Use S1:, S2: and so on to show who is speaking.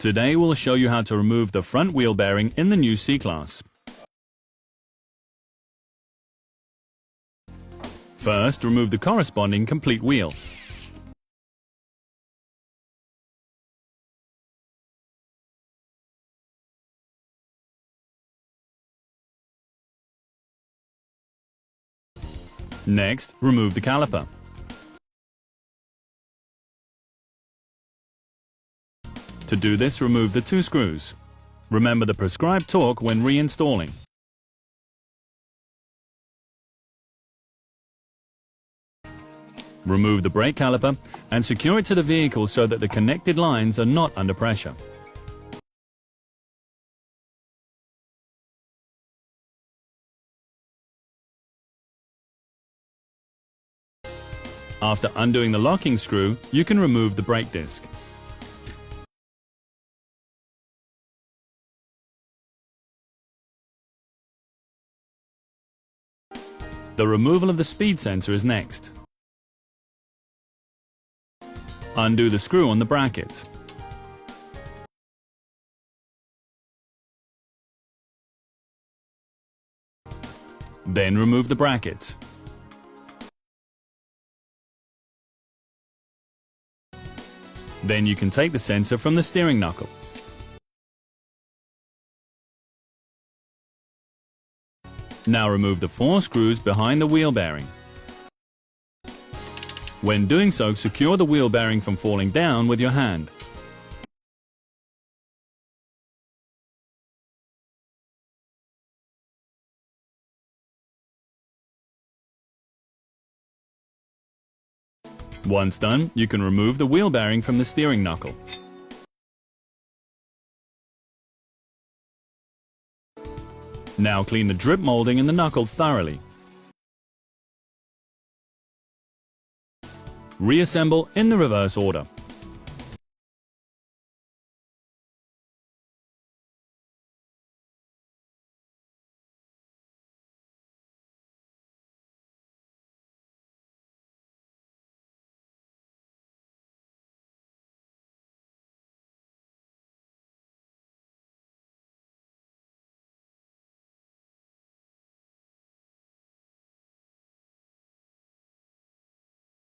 S1: Today we'll show you how to remove the front wheel bearing in the new C-Class. First, remove the corresponding complete wheel. Next, remove the caliper. To do this, remove the 2 screws. Remember the prescribed torque when reinstalling. Remove the brake caliper and secure it to the vehicle so that the connected lines are not under pressure. After undoing the locking screw, you can remove the brake disc. The removal of the speed sensor is next. Undo the screw on the bracket. Then remove the bracket. Then you can take the sensor from the steering knuckle. Now remove the 4 screws behind the wheel bearing. When doing so, secure the wheel bearing from falling down with your hand. Once done, you can remove the wheel bearing from the steering knuckle. Now clean the drip molding in the knuckle thoroughly. Reassemble in the reverse order.